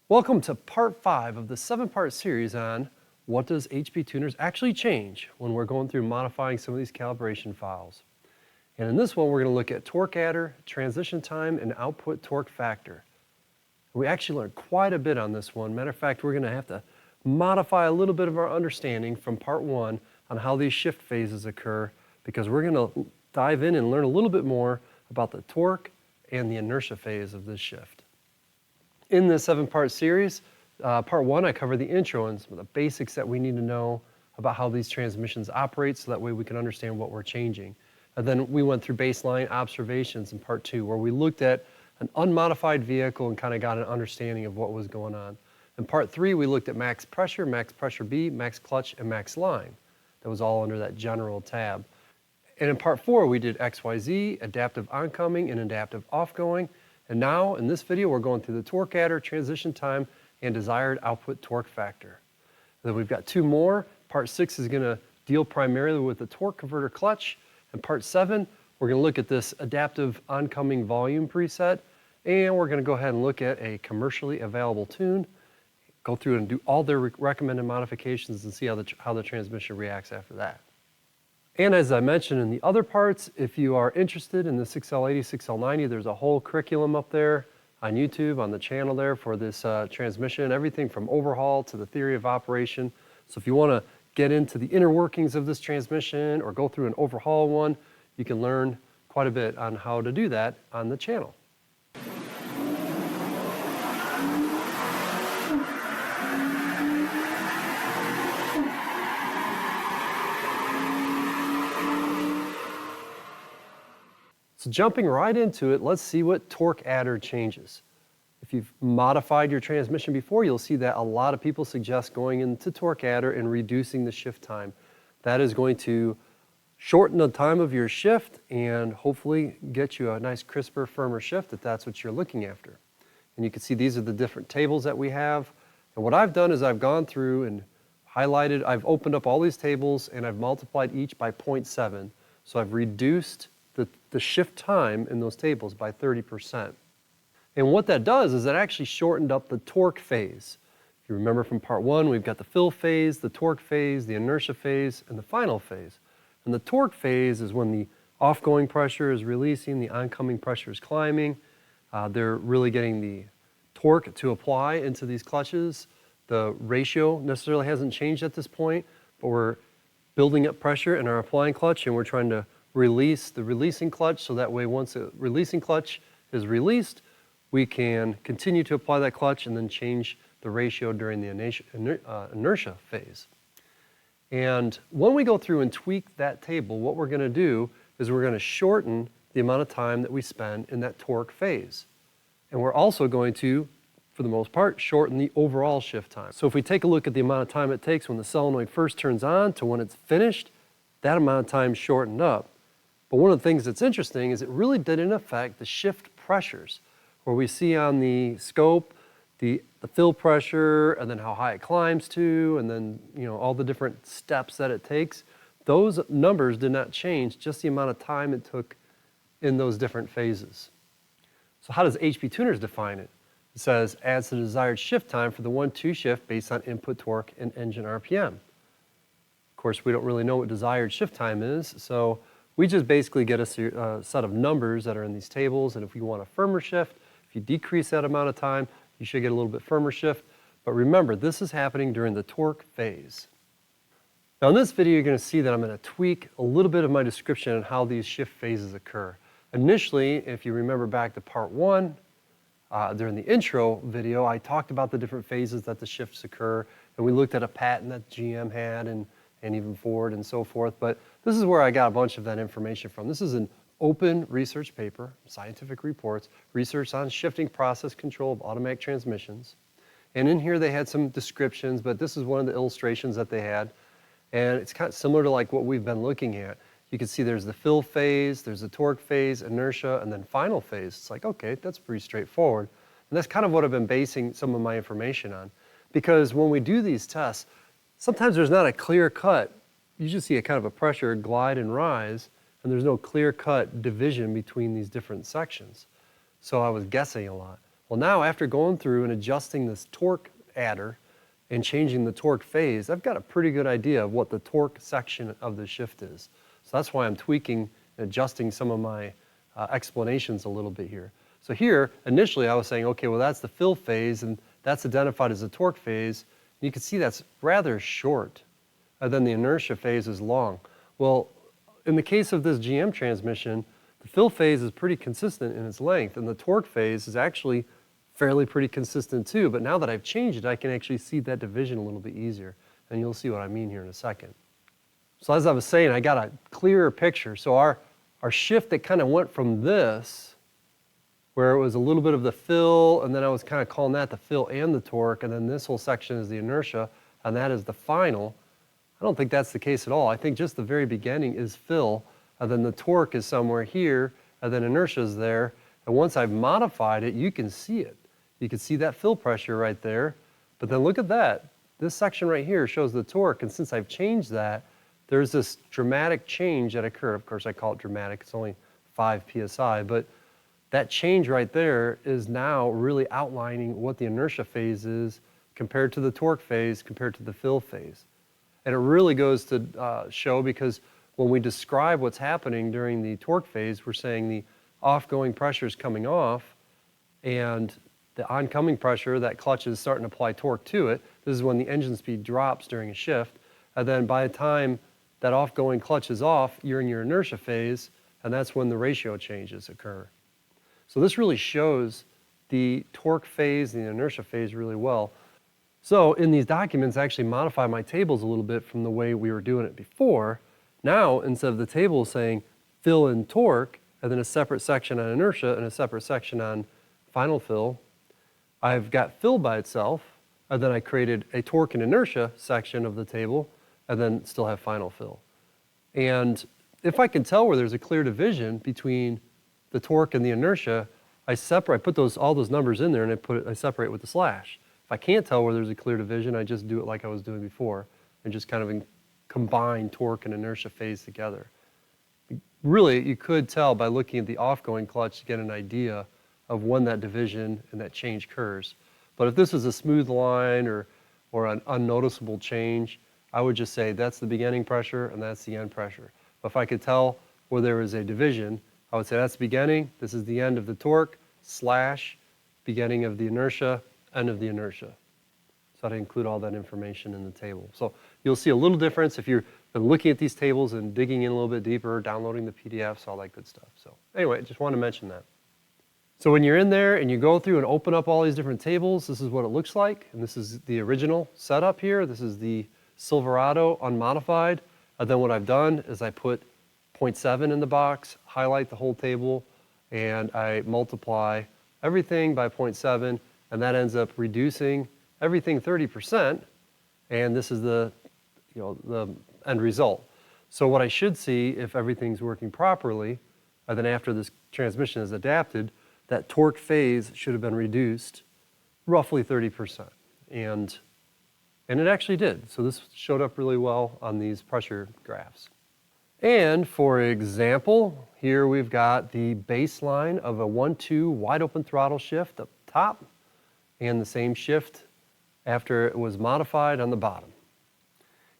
Welcome to part 5 of the 7-part series on what does HP Tuners actually change when we're going through modifying some of these calibration files. And in this one, we're going to look at torque adder, transition time, and output torque factor. We actually learned quite a bit on this one. Matter of fact, we're going to have to modify a little bit of our understanding from part 1 on how these shift phases occur, because we're going to dive in and learn a little bit more about the torque and the inertia phase of this shift. In this 7-part series, part 1, I cover the intro and some of the basics that we need to know about how these transmissions operate, so that way we can understand what we're changing. And then we went through baseline observations in part 2, where we looked at an unmodified vehicle and kind of got an understanding of what was going on. In part 3, we looked at max pressure B, max clutch, and max line. That was all under that general tab. And in part 4, we did XYZ, adaptive oncoming and adaptive offgoing. And now, in this video, we're going through the torque adder, transition time, and desired output torque factor. Then we've got 2 more. Part 6 is going to deal primarily with the torque converter clutch. And part 7, we're going to look at this adaptive oncoming volume preset. And we're going to go ahead and look at a commercially available tune, go through and do all their recommended modifications and see how the transmission reacts after that. And as I mentioned in the other parts, if you are interested in the 6L80, 6L90, there's a whole curriculum up there on YouTube, on the channel there for this transmission, everything from overhaul to the theory of operation. So if you want to get into the inner workings of this transmission or go through an overhaul one, you can learn quite a bit on how to do that on the channel. So jumping right into it, let's see what torque adder changes. If you've modified your transmission before, you'll see that a lot of people suggest going into torque adder and reducing the shift time. That is going to shorten the time of your shift and hopefully get you a nice crisper, firmer shift if that's what you're looking after. And you can see these are the different tables that we have. And what I've done is I've gone through and highlighted, I've opened up all these tables and I've multiplied each by 0.7. So I've reduced the shift time in those tables by 30%. And what that does is it actually shortened up the torque phase. If you remember from part 1, we've got the fill phase, the torque phase, the inertia phase, and the final phase. And the torque phase is when the offgoing pressure is releasing, the oncoming pressure is climbing. They're really getting the torque to apply into these clutches. The ratio necessarily hasn't changed at this point, but we're building up pressure in our applying clutch, and we're trying to release the releasing clutch, so that way once the releasing clutch is released, we can continue to apply that clutch and then change the ratio during the inertia phase. And when we go through and tweak that table, what we're going to do is we're going to shorten the amount of time that we spend in that torque phase. And we're also going to, for the most part, shorten the overall shift time. So if we take a look at the amount of time it takes when the solenoid first turns on to when it's finished, that amount of time shortened up. But one of the things that's interesting is it really didn't affect the shift pressures, where we see on the scope the fill pressure and then how high it climbs to, and then all the different steps that it takes. Those numbers did not change, just the amount of time it took in those different phases. So how does HP Tuners define it? It says adds the desired shift time for the 1-2 shift based on input torque and engine RPM. Of course, we don't really know what desired shift time is, so we just basically get a set of numbers that are in these tables, and if we want a firmer shift, if you decrease that amount of time, you should get a little bit firmer shift. But remember, this is happening during the torque phase. Now in this video, you're going to see that I'm going to tweak a little bit of my description on how these shift phases occur. Initially, if you remember back to part 1, during the intro video, I talked about the different phases that the shifts occur, and we looked at a patent that GM had and even Ford and so forth. But this is where I got a bunch of that information from. This is an open research paper, scientific reports, research on shifting process control of automatic transmissions. And in here they had some descriptions, but this is one of the illustrations that they had. And it's kind of similar to like what we've been looking at. You can see there's the fill phase, there's the torque phase, inertia, and then final phase. It's like, okay, that's pretty straightforward. And that's kind of what I've been basing some of my information on. Because when we do these tests, sometimes there's not a clear cut. You just see a kind of a pressure glide and rise, and there's no clear cut division between these different sections. So I was guessing a lot. Well, now after going through and adjusting this torque adder and changing the torque phase, I've got a pretty good idea of what the torque section of the shift is. So that's why I'm tweaking and adjusting some of my explanations a little bit here. So here, initially I was saying, okay, well that's the fill phase and that's identified as the torque phase. And you can see that's rather short. And then the inertia phase is long. Well, in the case of this GM transmission, the fill phase is pretty consistent in its length, and the torque phase is actually fairly pretty consistent too. But now that I've changed it, I can actually see that division a little bit easier. And you'll see what I mean here in a second. So as I was saying, I got a clearer picture. So our shift that kind of went from this, where it was a little bit of the fill, and then I was kind of calling that the fill and the torque, and then this whole section is the inertia, and that is the final. I don't think that's the case at all. I think just the very beginning is fill, and then the torque is somewhere here, and then inertia is there. And once I've modified it, you can see it. You can see that fill pressure right there. But then look at that. This section right here shows the torque, and since I've changed that, there's this dramatic change that occurred. Of course, I call it dramatic. It's only 5 psi, but that change right there is now really outlining what the inertia phase is compared to the torque phase, compared to the fill phase. And it really goes to show, because when we describe what's happening during the torque phase, we're saying the off-going pressure is coming off, and the oncoming pressure, that clutch is starting to apply torque to it. This is when the engine speed drops during a shift. And then by the time that off-going clutch is off, you're in your inertia phase, and that's when the ratio changes occur. So this really shows the torque phase and the inertia phase really well. So in these documents, I actually modify my tables a little bit from the way we were doing it before. Now, instead of the table saying fill and torque, and then a separate section on inertia and a separate section on final fill, I've got fill by itself, and then I created a torque and inertia section of the table, and then still have final fill. And if I can tell where there's a clear division between the torque and the inertia, I put all those numbers in there, and I separate with the slash. If I can't tell where there's a clear division, I just do it like I was doing before, and just kind of combine torque and inertia phase together. Really, you could tell by looking at the off-going clutch to get an idea of when that division and that change occurs. But if this is a smooth line or an unnoticeable change, I would just say that's the beginning pressure and that's the end pressure. But if I could tell where there is a division, I would say that's the beginning, this is the end of the torque, slash, beginning of the inertia, end of the inertia. So I'd include all that information in the table. So you'll see a little difference if you've been looking at these tables and digging in a little bit deeper, downloading the PDFs, all that good stuff. So anyway, just wanted to mention that. So when you're in there and you go through and open up all these different tables, this is what it looks like. And this is the original setup here. This is the Silverado unmodified. And then what I've done is I put 0.7 in the box, highlight the whole table, and I multiply everything by 0.7, and that ends up reducing everything 30%, and this is the end result. So what I should see, if everything's working properly, and then after this transmission is adapted, that torque phase should have been reduced roughly 30%. And it actually did. So this showed up really well on these pressure graphs. And for example, here we've got the baseline of a 1-2 wide open throttle shift up top, and the same shift after it was modified on the bottom.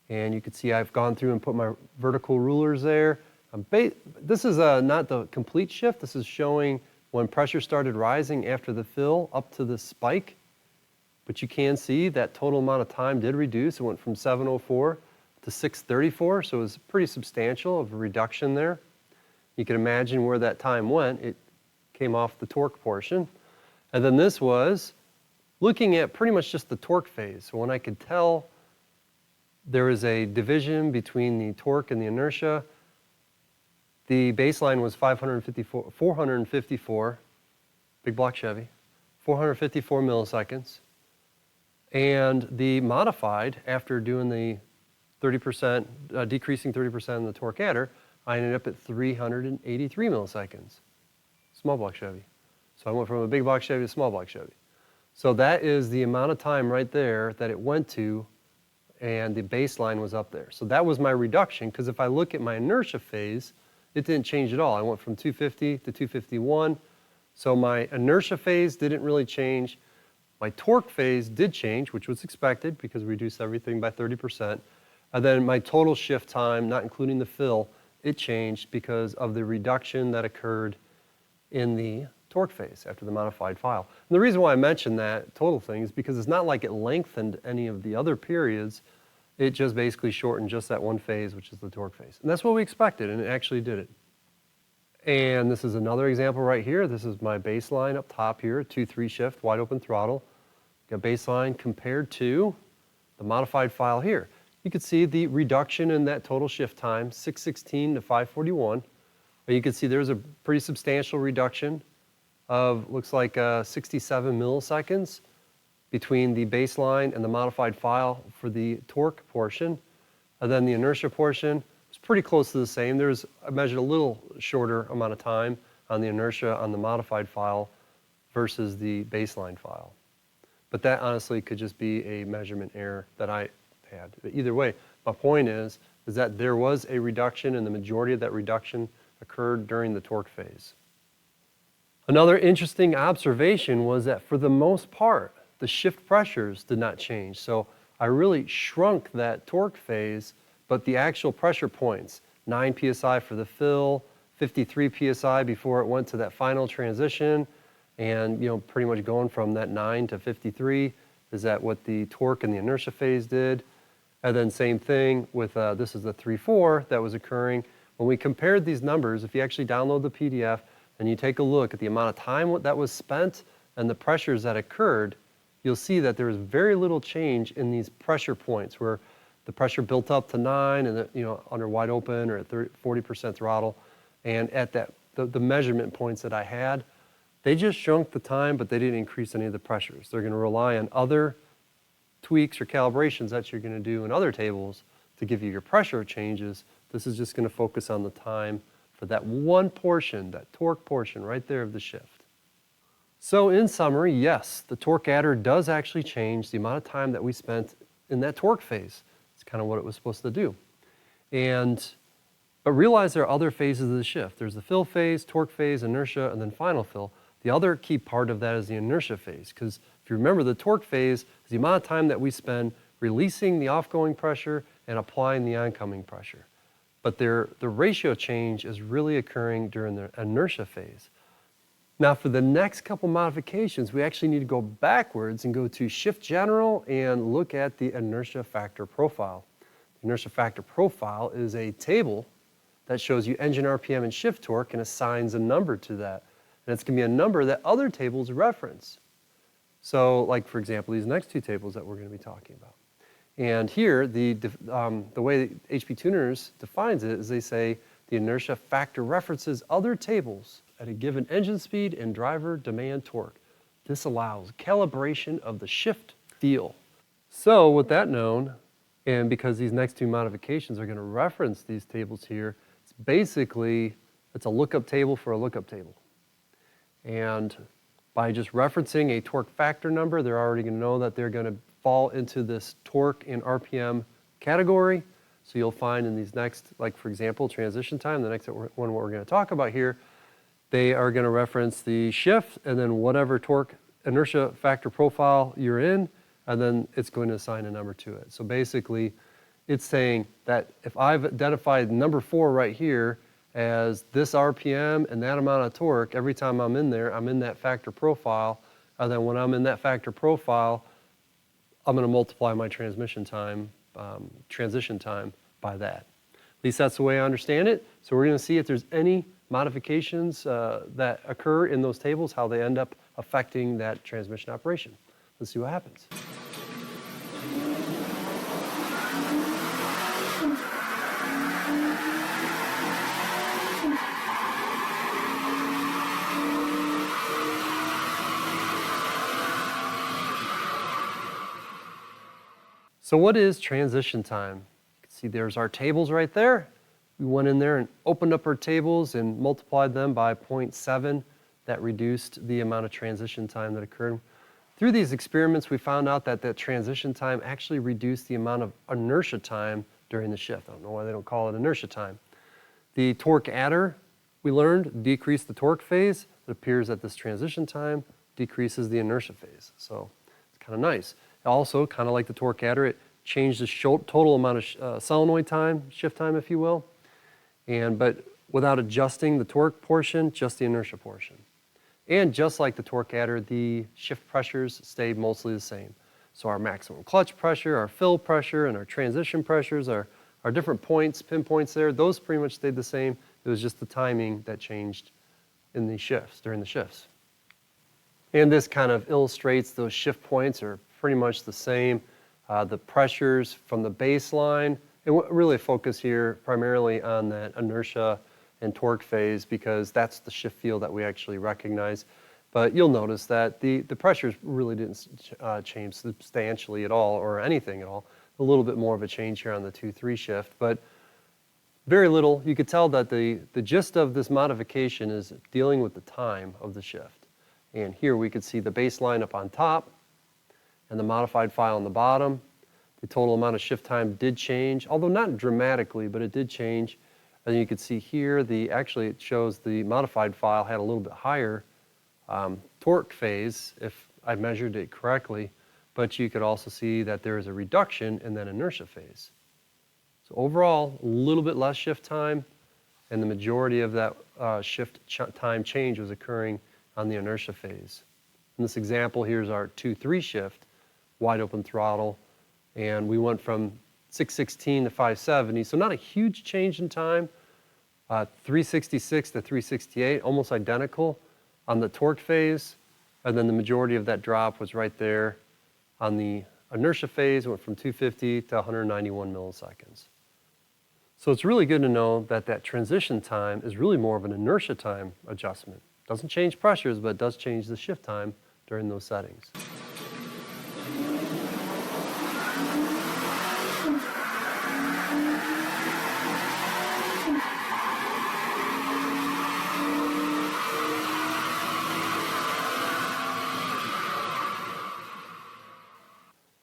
And you can see I've gone through and put my vertical rulers there. This is not the complete shift. This is showing when pressure started rising after the fill up to the spike. But you can see that total amount of time did reduce. It went from 7:04 to 6:34, so it was pretty substantial of a reduction there. You can imagine where that time went. It came off the torque portion. And then this was looking at pretty much just the torque phase. So when I could tell there is a division between the torque and the inertia, the baseline was 454, big block Chevy, 454 milliseconds. And the modified, after doing the 30%, decreasing 30% in the torque adder, I ended up at 383 milliseconds, small block Chevy. So I went from a big block Chevy to a small block Chevy. So that is the amount of time right there that it went to, and the baseline was up there. So that was my reduction, because if I look at my inertia phase, it didn't change at all. I went from 250 to 251, So my inertia phase didn't really change. My torque phase did change, which was expected because we reduced everything by 30%. And then my total shift time, not including the fill, it changed because of the reduction that occurred in the torque phase after the modified file. And the reason why I mentioned that total thing is because it's not like it lengthened any of the other periods. It just basically shortened just that one phase, which is the torque phase. And that's what we expected, and it actually did it. And this is another example right here. This is my baseline up top here, 2-3 shift, wide open throttle. Got baseline compared to the modified file here. You can see the reduction in that total shift time, 6:16 to 5:41. But you can see there's a pretty substantial reduction of, looks like 67 milliseconds between the baseline and the modified file for the torque portion. And then the inertia portion was pretty close to the same. I measured a little shorter amount of time on the inertia on the modified file versus the baseline file. But that honestly could just be a measurement error that I had. But either way, my point is that there was a reduction, and the majority of that reduction occurred during the torque phase. Another interesting observation was that for the most part, the shift pressures did not change. So I really shrunk that torque phase, but the actual pressure points, 9 psi for the fill, 53 psi before it went to that final transition, and pretty much going from that 9 to 53 is that what the torque and the inertia phase did. And then same thing with, this is the 3-4 that was occurring. When we compared these numbers, if you actually download the PDF and you take a look at the amount of time that was spent and the pressures that occurred, you'll see that there was very little change in these pressure points where the pressure built up to 9 and under wide open or at 40% throttle. And at the measurement points that I had, they just shrunk the time, but they didn't increase any of the pressures. They're going to rely on other tweaks or calibrations that you're going to do in other tables to give you your pressure changes. This is just going to focus on the time for that one portion, that torque portion right there of the shift. So in summary, yes, the torque adder does actually change the amount of time that we spent in that torque phase. It's kind of what it was supposed to do. But realize there are other phases of the shift. There's the fill phase, torque phase, inertia, and then final fill. The other key part of that is the inertia phase, because if you remember, the torque phase is the amount of time that we spend releasing the offgoing pressure and applying the oncoming pressure. But the ratio change is really occurring during the inertia phase. Now for the next couple modifications, we actually need to go backwards and go to shift general and look at the inertia factor profile. The inertia factor profile is a table that shows you engine RPM and shift torque and assigns a number to that. And it's going to be a number that other tables reference. So like, for example, these next two tables that we're going to be talking about. And here, the way HP Tuners defines it is they say the inertia factor references other tables at a given engine speed and driver demand torque. This allows calibration of the shift feel. So with that known, and because these next two modifications are going to reference these tables here, it's a lookup table for a lookup table. And by just referencing a torque factor number, they're already going to know that they're going to fall into this torque and RPM category. So you'll find in these next, like for example, transition time, the next one we're going to talk about here, they are going to reference the shift and then whatever torque inertia factor profile you're in, and then it's going to assign a number to it. So basically, it's saying that if I've identified number 4 right here as this RPM and that amount of torque, every time I'm in there, I'm in that factor profile. And then when I'm in that factor profile, I'm going to multiply my transition time by that. At least that's the way I understand it. So we're going to see if there's any modifications that occur in those tables, how they end up affecting that transmission operation. Let's see what happens. So what is transition time? You can see there's our tables right there. We went in there and opened up our tables and multiplied them by 0.7. That reduced the amount of transition time that occurred. Through these experiments, we found out that transition time actually reduced the amount of inertia time during the shift. I don't know why they don't call it inertia time. The torque adder, we learned, decreased the torque phase, it appears that this transition time decreases the inertia phase. So it's kind of nice. Also, kind of like the torque adder, it changed the total amount of solenoid time, shift time, if you will, but without adjusting the torque portion, just the inertia portion. And just like the torque adder, the shift pressures stayed mostly the same. So our maximum clutch pressure, our fill pressure, and our transition pressures, our different points, pinpoints there, those pretty much stayed the same. It was just the timing that changed in the shifts, during the shifts. And this kind of illustrates those shift points are pretty much the same. The pressures from the baseline, and really focus here primarily on that inertia and torque phase because that's the shift field that we actually recognize. But you'll notice that the pressures really didn't change substantially at all or anything at all. A little bit more of a change here on the 2-3 shift, but very little. You could tell that the gist of this modification is dealing with the time of the shift. And here we could see the baseline up on top and the modified file on the bottom. The total amount of shift time did change, although not dramatically, but it did change. And you can see here, actually it shows the modified file had a little bit higher torque phase, if I measured it correctly, but you could also see that there is a reduction in that inertia phase. So overall, a little bit less shift time, and the majority of that shift time change was occurring on the inertia phase. In this example, here's our 2-3 shift, wide open throttle, and we went from 616 to 570, so not a huge change in time. 366 to 368, almost identical on the torque phase, and then the majority of that drop was right there on the inertia phase. It went from 250 to 191 milliseconds. So it's really good to know that that transition time is really more of an inertia time adjustment. Doesn't change pressures, but it does change the shift time during those settings.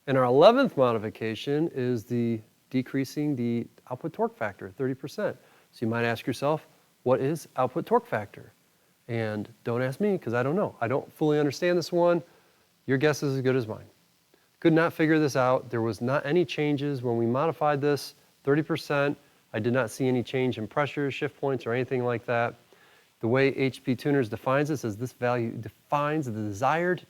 And our 11th modification is decreasing the output torque factor 30%. So you might ask yourself, what is output torque factor? And don't ask me because I don't know. I don't fully understand this one. Your guess is as good as mine. Could not figure this out. There was not any changes when we modified this 30%. I did not see any change in pressure, shift points, or anything like that. The way HP Tuners defines this is this value defines the desired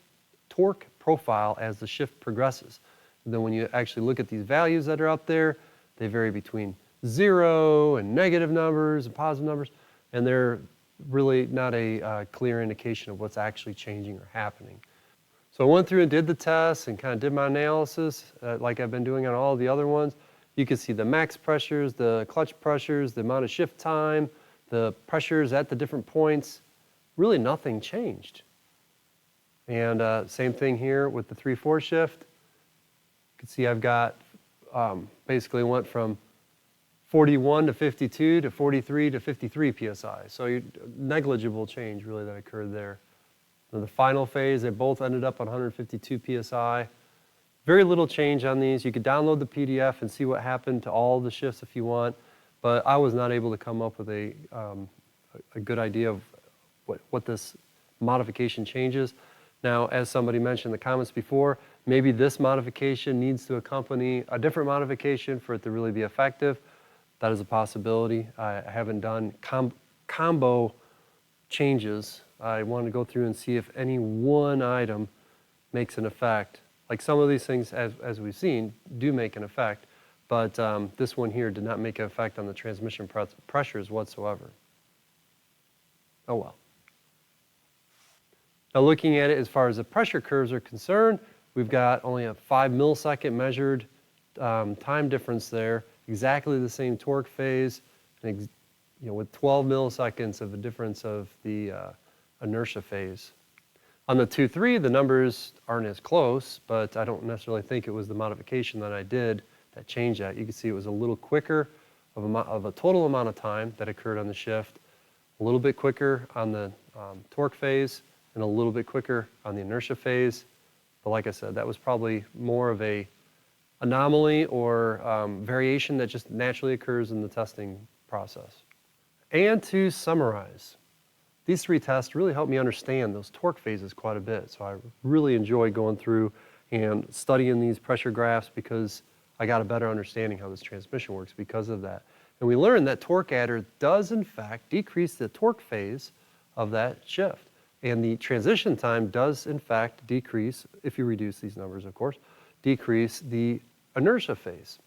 torque profile as the shift progresses. And then when you actually look at these values that are out there, they vary between 0 and negative numbers and positive numbers, and they're really not a clear indication of what's actually changing or happening. So I went through and did the tests and kind of did my analysis like I've been doing on all the other ones. You can see the max pressures, the clutch pressures, the amount of shift time, the pressures at the different points. Really nothing changed. And same thing here with the 3-4 shift. You can see I've got basically went from 41 to 52 to 43 to 53 psi. So negligible change really that occurred there. In the final phase, they both ended up on 152 psi. Very little change on these. You could download the PDF and see what happened to all the shifts if you want, but I was not able to come up with a good idea of what this modification changes. Now, as somebody mentioned in the comments before, maybe this modification needs to accompany a different modification for it to really be effective. That is a possibility. I haven't done combo changes. I want to go through and see if any one item makes an effect. Like some of these things, as we've seen, do make an effect, but this one here did not make an effect on the transmission pressures whatsoever. Oh well. Now looking at it as far as the pressure curves are concerned, we've got only a 5 millisecond measured time difference there, exactly the same torque phase, and with 12 milliseconds of a difference of the inertia phase. On the 2-3, the numbers aren't as close, but I don't necessarily think it was the modification that I did that changed that. You can see it was a little quicker of a total amount of time that occurred on the shift, a little bit quicker on the torque phase, and a little bit quicker on the inertia phase. But like I said, that was probably more of a anomaly or variation that just naturally occurs in the testing process. And to summarize, these 3 tests really helped me understand those torque phases quite a bit. So I really enjoyed going through and studying these pressure graphs because I got a better understanding how this transmission works because of that. And we learned that torque adder does in fact decrease the torque phase of that shift. And the transition time does in fact decrease, if you reduce these numbers of course, decrease the inertia phase.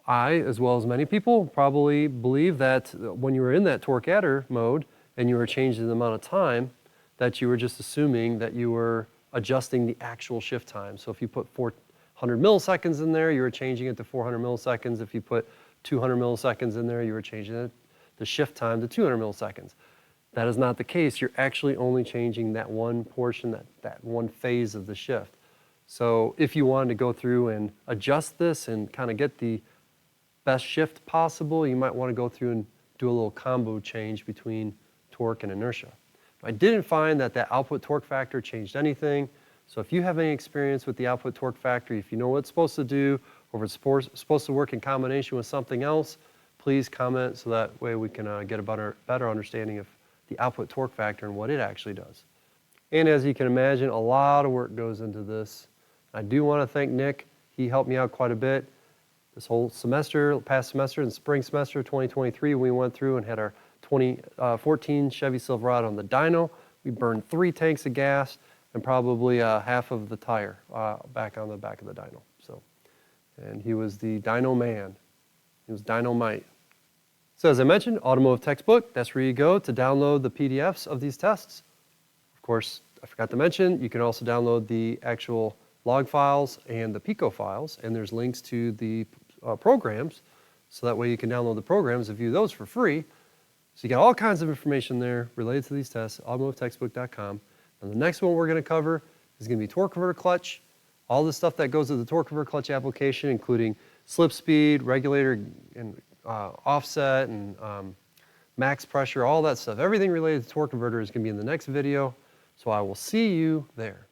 I, as well as many people, probably believe that when you were in that torque adder mode and you were changing the amount of time, that you were just assuming that you were adjusting the actual shift time. So if you put 400 milliseconds in there, you were changing it to 400 milliseconds. If you put 200 milliseconds in there, you were changing it, the shift time to 200 milliseconds. That is not the case. You're actually only changing that one portion, that one phase of the shift. So if you wanted to go through and adjust this and kind of get the best shift possible, you might want to go through and do a little combo change between torque and inertia. I didn't find that output torque factor changed anything. So if you have any experience with the output torque factor, if you know what it's supposed to do, or if it's supposed to work in combination with something else, please comment so that way we can get a better understanding of the output torque factor and what it actually does. And as you can imagine, a lot of work goes into this. I do want to thank Nick. He helped me out quite a bit. This whole semester, past semester, and spring semester of 2023, we went through and had our 2014 Chevy Silverado on the dyno. We burned 3 tanks of gas and probably half of the tire back on the back of the dyno. So, and he was the dyno man. He was dynamite. So as I mentioned, automotive textbook, that's where you go to download the PDFs of these tests. Of course, I forgot to mention, you can also download the actual log files and the Pico files, and there's links to the programs, so that way you can download the programs and view those for free. So you got all kinds of information there related to these tests, automotivetextbook.com. And the next one we're going to cover is going to be torque converter clutch, all the stuff that goes with the torque converter clutch application, including slip speed, regulator, and offset, and max pressure, all that stuff. Everything related to torque converter is going to be in the next video, so I will see you there.